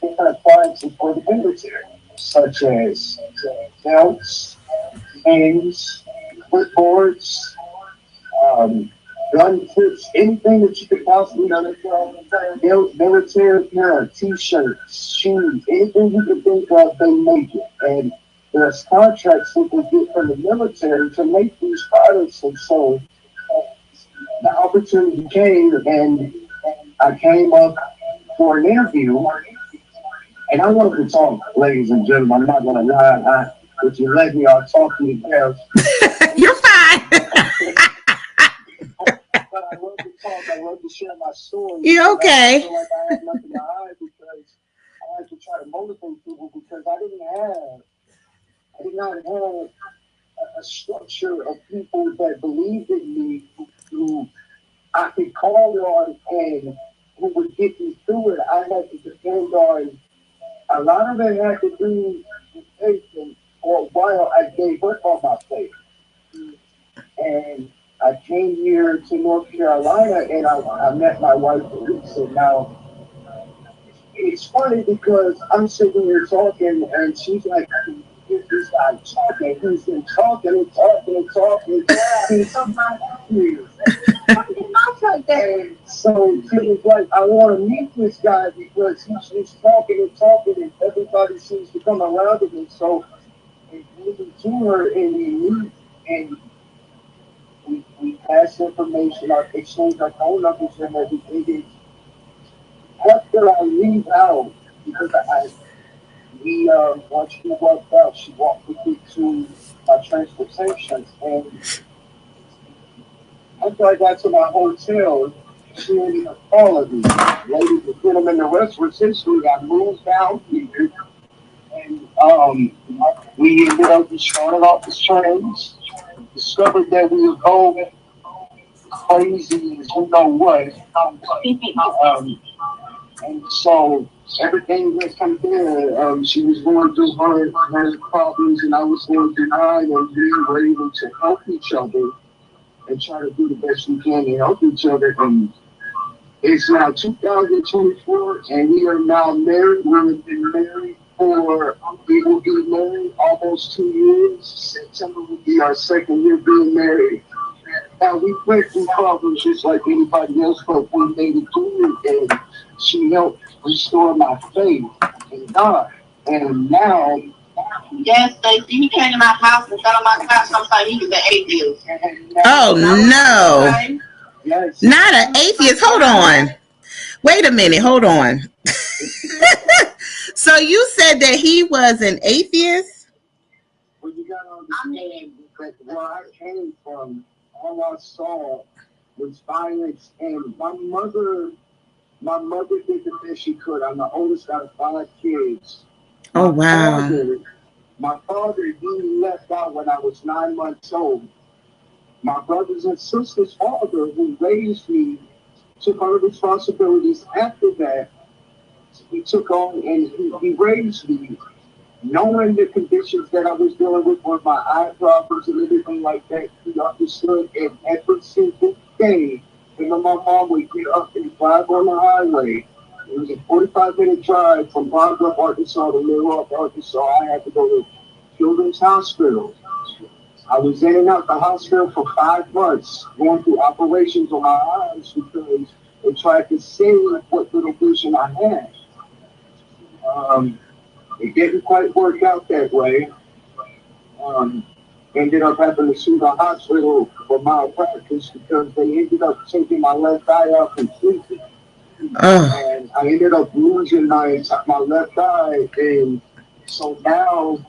different appliances for the military, such as belts, pens, clipboards, um, gun tips, anything that you could possibly military apparel, t-shirts, shoes, anything you could think of, they make it. And there's contracts that they get from the military to make these products. And so the opportunity came, and I came up for an interview. And I wanted to talk, ladies and gentlemen. I'm not going to lie. If you let me, I'll talk to you guys. You're fine. But I love to talk. I love to share my story. You're okay. I feel like I have nothing to hide because I like to try to motivate people because I did not have a structure of people that believed in me who I could call on and who would get me through it. I had to depend on a lot of it had to do with faith, and for a while I gave up on my faith. And I came here to North Carolina and I met my wife Lisa. Now it's funny because I'm sitting here talking and she's like, this guy talking, he's been talking and talking and talking. And sometimes and so she was like, I want to meet this guy because he's just talking and talking and everybody seems to come around him. And so we moved to her and we meet and we passed information, our exchange our phone numbers and everything. After I leave out, because once she walked out, she walked with me to my transportation. And after I got to my hotel, she ended up calling me. Ladies and gentlemen, the rest was history. I moved down here, and we ended up starting off the trains. Discovered that we were going crazy as you know what. And so everything went from there. She was going through her problems, and I was going through mine, and we were able to help each other and try to do the best we can to help each other. And it's now 2024, and we are now married. We've been married we will be married almost 2 years. September will be our second year being married. Now, we went through problems just like anybody else, but we made it through it, and she helped restore my faith in God. And now, Yes, Stacey, he came to my house and sat on my couch. I'm sorry, he was an atheist. Oh no. Okay. yes, Not an atheist. Hold on. Wait a minute. Hold on. So you said that he was an atheist? well, you got to understand that where I came from, all I saw was violence, and my mother did the best she could. I'm the oldest out of 5 kids. Oh wow. My father, he left out when I was 9 months old. My brothers and sisters' father, who raised me, took on responsibilities after that. he took on and he raised me, knowing the conditions that I was dealing with my eye problems and everything like that. He understood, and every single day, and when my mom would get up and drive on the highway, it was a 45-minute drive from Barbara, Arkansas to Little Rock, Arkansas. I had to go to Children's Hospital. I was in and out the hospital for 5 months, going through operations on my eyes because they tried to save what little vision I had. It didn't quite work out that way. Ended up having to sue the hospital for malpractice because they ended up taking my left eye out completely. And I ended up losing my left eye, and so now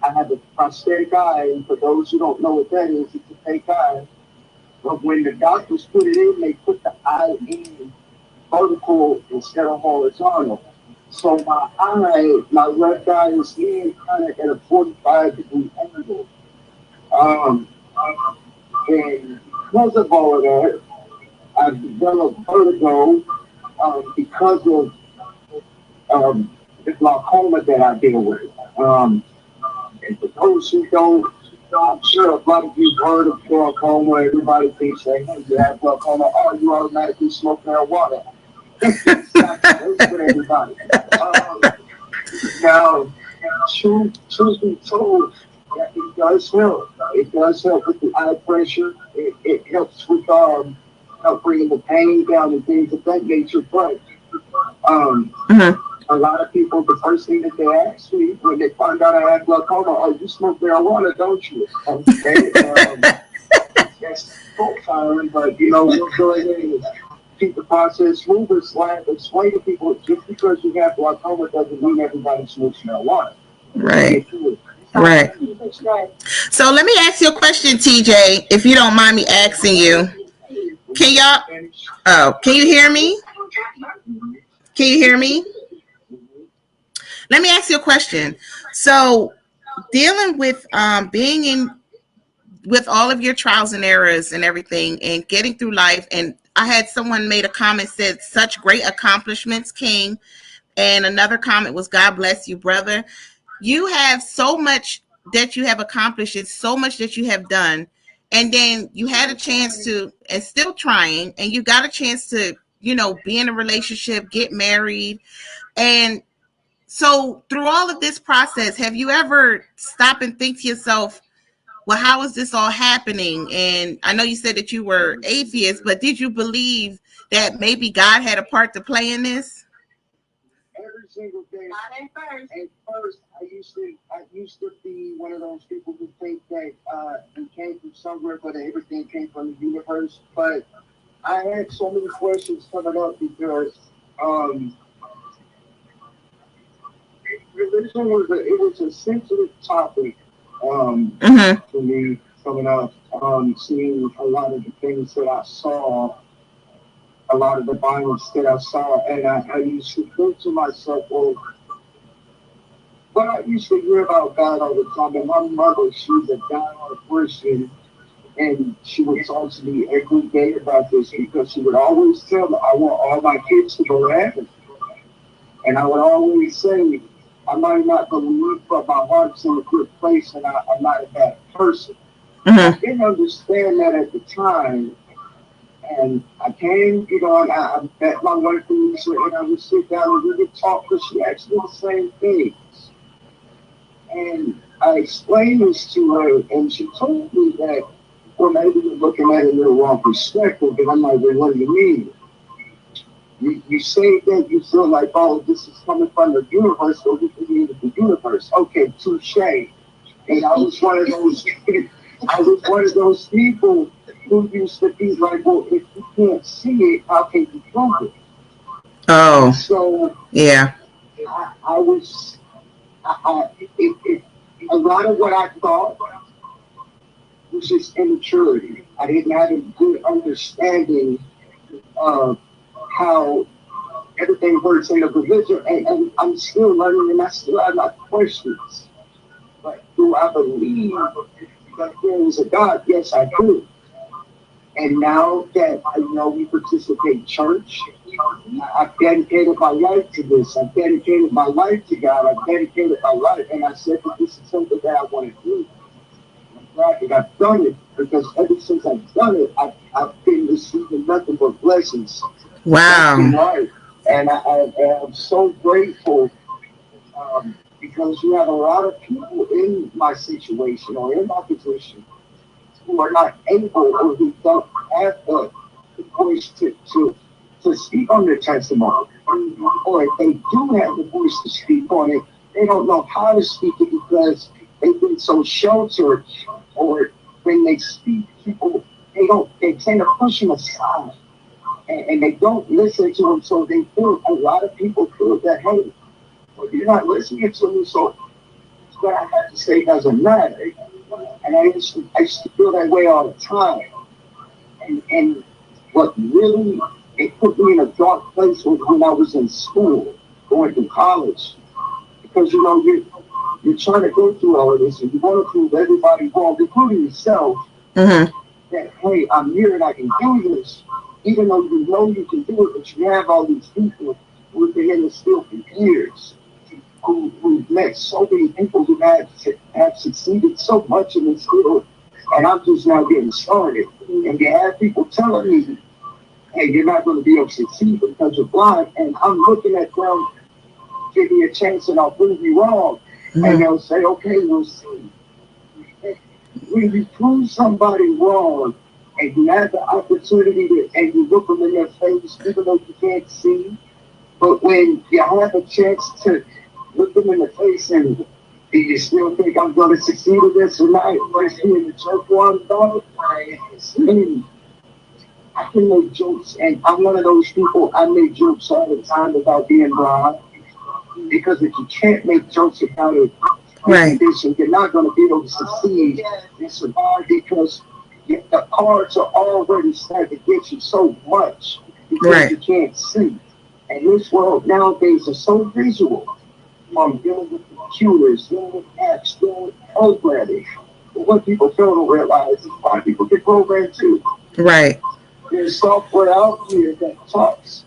I have a prosthetic eye. And for those who don't know what that is, it's a fake eye. But when the doctors put it in, they put the eye in vertical instead of horizontal. So my left eye is in kind of at a 45-degree angle. And because of all of that, I developed vertigo because of the glaucoma that I deal with. And for those who don't, I'm sure a lot of you heard of glaucoma. Everybody thinks that, hey, you have glaucoma, oh, you automatically smoke marijuana. That's for everybody. Now, truth be told, it does help. It does help with the eye pressure. It helps with help bringing the pain down and things of that nature. But a lot of people, the first thing that they ask me when they find out I have glaucoma, oh, you smoke marijuana, don't you? Okay, that's profiling, but we'll go ahead and keep the process moving. Explain to people, just because you have glaucoma doesn't mean everybody smokes marijuana. Right. Right. So let me ask you a question, TJ, if you don't mind me asking you. Can you hear me? Can you hear me? Let me ask you a question. So dealing with being in with all of your trials and errors and everything and getting through life, and I had someone made a comment, said such great accomplishments, King, and another comment was God bless you, brother. You have so much that you have accomplished. It's so much that you have done. And then you had a chance to, and still trying, and you got a chance to, be in a relationship, get married. And so through all of this process, have you ever stopped and think to yourself, well, how is this all happening? And I know you said that you were atheist, but did you believe that maybe God had a part to play in this? Every single day. At first, I used to be one of those people who think that we came from somewhere, but everything came from the universe. But I had so many questions coming up because religion was a sensitive topic for me coming up. Seeing a lot of the things that I saw, a lot of the violence that I saw, and I used to think to myself, well, but I used to hear about God all the time, and my mother, she's a diehard Christian, and she would talk to me every day about this because she would always tell me, I want all my kids to go to heaven. And I would always say, I might not believe, but my heart's in a good place, and I'm not a bad person. I didn't understand that at the time. And I came, and I met my wife, and I would sit down and we would talk, because she asked me the same things. And I explained this to her, and she told me that, well, maybe you're looking at it in the wrong perspective. And I'm like, well, what do you mean? You say that you feel like, oh, this is coming from the universe, so we can mean the universe. Okay, touche. And I was one of those people who used to be like, well, if you can't see it, how can you prove it? Oh, so yeah. A lot of what I thought was just immaturity. I didn't have a good understanding of how everything works in a religion, and I'm still learning, and I still have my questions. But do I believe that there is a God? Yes, I do. And now that I know we participate in church, I've dedicated my life to this. I've dedicated my life to God. I've dedicated my life. And I said that this is something that I want to do. I'm glad that I've done it because ever since I've done it, I've been receiving nothing but blessings. Wow. Right. And I am so grateful because you have a lot of people in my situation or in my position who are not able or who don't have the voice to speak on their testimony. Or if they do have the voice to speak on it, they don't know how to speak it because they've been so sheltered. Or when they speak, people they tend to push them aside and they don't listen to them. So they feel a lot of people feel that, hey, well, you're not listening to me, so what I have to say doesn't matter. And I used to feel that way all the time. And what really it put me in a dark place was when I was in school, going to college. Because you're trying to go through all of this and you want to prove everybody wrong, including yourself, that hey, I'm here and I can do this, even though you know you can do it, but you have all these people who've been in the field for years. Who've met so many people who have succeeded so much in this field, and I'm just now getting started. And you have people telling me, hey, you're not going to be able to succeed because you're blind. And I'm looking at them, give me a chance and I'll prove you wrong. And they'll say, okay, we'll see. When you prove somebody wrong and you have the opportunity and you look them in their face, even though you can't see, but when you have a chance to look them in the face and do you still think I'm going to succeed in this or not? First in the church one, dog. I can make jokes, and I'm one of those people. I make jokes all the time about being blind because if you can't make jokes about it, right, you're not going to be able to succeed and survive because the cards are already starting to get you so much because you can't see. And this world nowadays is so visual. From dealing with computers, dealing with apps, dealing with programming. But what people fail to realize is a lot of people get programmed too. Right. There's software out here that talks.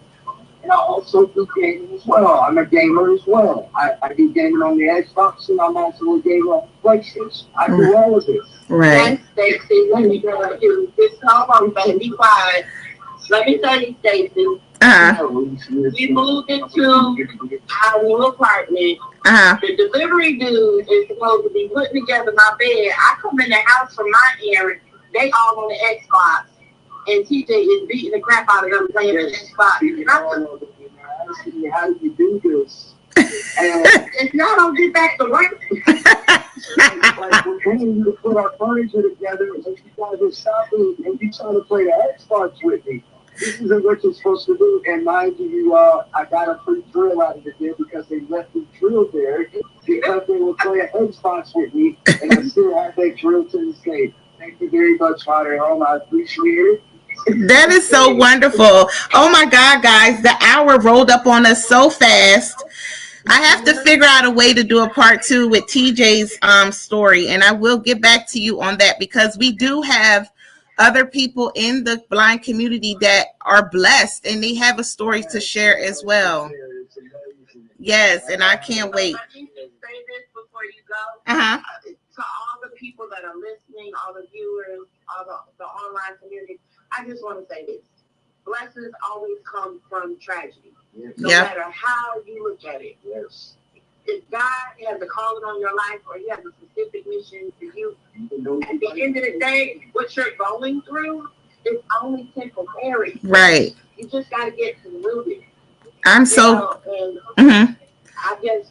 And I also do gaming as well. I'm a gamer as well. I do gaming on the Xbox and I'm also a gamer on PlayStation. I do all of this. Right. Stacey, let me go to this home, baby. Be quiet. Let me tell you, Stacey. We moved into our new apartment. The delivery dude is supposed to be putting together my bed. I come in the house from my errand. They all on the Xbox. And TJ is beating the crap out of them playing the Xbox. And I'm asking you, how do you do this? And if y'all don't get back to work. Like, we're paying you to put our furniture together and you gotta go shopping and you trying to play the Xbox with me. This isn't what you're supposed to do. And mind you, I got a free drill out of it there because they left the drill there because they were playing Xbox with me and I still have that drill to this day. Thank you very much, Father Home. I appreciate it. That is so wonderful. Oh my God, guys, the hour rolled up on us so fast. I have to figure out a way to do a part 2 with TJ's story, and I will get back to you on that because we do have other people in the blind community that are blessed and they have a story to share as well. Yes, and I can't wait. Let me just say this before you go. To all the people that are listening, all the viewers, all the online community, I just want to say this. Blessings always come from tragedy. No matter how you look at it. Yes. If God has a calling on your life or He has a specific mission for you, at the end of the day, what you're going through is only temporary. Right. You just got to get through it. I'm so. I guess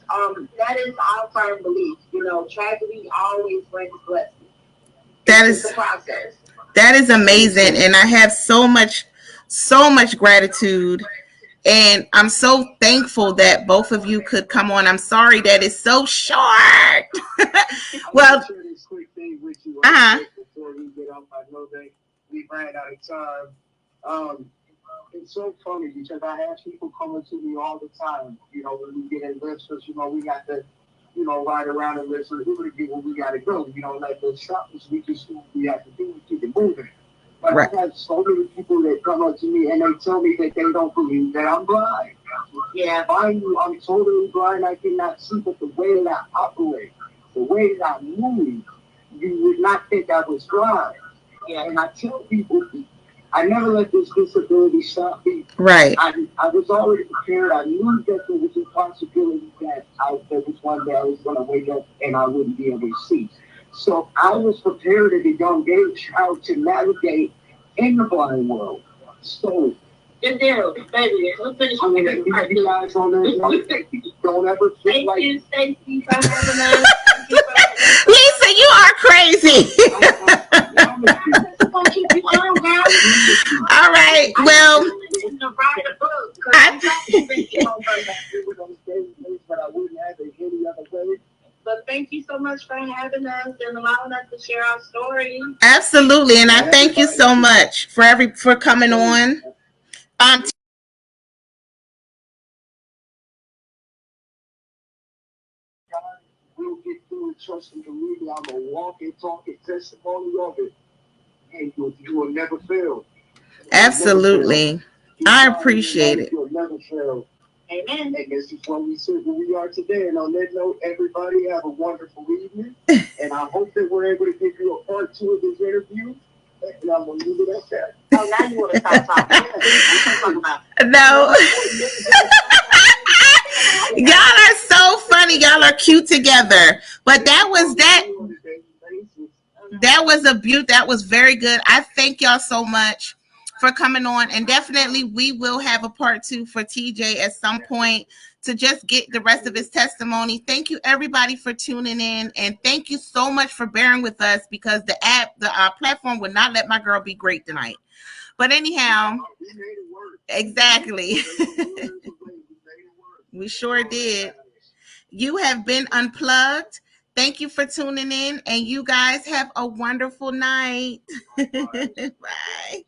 that is our firm belief. Tragedy always brings blessings. That is the process. That is amazing, and I have so much gratitude. And I'm so thankful that both of you could come on. I'm sorry that it's so short. Well, share this quick thing with you before we get off. I know that we ran out of time. It's so funny because I have people coming to me all the time. When we get in lifts, because we got to, ride around and listen. We're gonna get where we gotta go. Like those shoppers, we just do what we have to do and keep it moving. But Right. I have so many people that come up to me and they tell me that they don't believe that I'm blind. Yeah, mind you, I'm totally blind. I cannot see, but the way that I operate, the way that I move, you would not think I was blind. Yeah, and I tell people, I never let this disability stop me. Right. I was already prepared. I knew that there was a possibility that there was one day I was going to wake up and I wouldn't be able to see. So I was prepared at a young age how to navigate in the blind world. So, good deal, baby. Let's finish. I'm going to keep you guys on this. Don't ever feel like... Thank you, Stacey, for having us. Lisa, you are crazy. All right. Well, but thank you so much for having us and allowing us to share our story. Absolutely, and I thank you so much for coming on. We'll get through and trust and believe me. I'm a walking, talking testimony of it. And you will never fail. Absolutely. I appreciate it. You'll never fail. Amen. And this is what we said where we are today. And on that note, everybody have a wonderful evening. And I hope that we're able to give you a part 2 of this interview. And I'm going to leave it at that. Oh, now you want to stop talking. No. Y'all are so funny. Y'all are cute together. But that was a beaut. That was very good. I thank y'all so much for coming on, and definitely we will have a part 2 for TJ at some point to just get the rest of his testimony. Thank you everybody for tuning in, and thank you so much for bearing with us because the platform would not let my girl be great tonight. But anyhow, exactly. We sure did. You have been unplugged. Thank you for tuning in, and you guys have a wonderful night. Bye.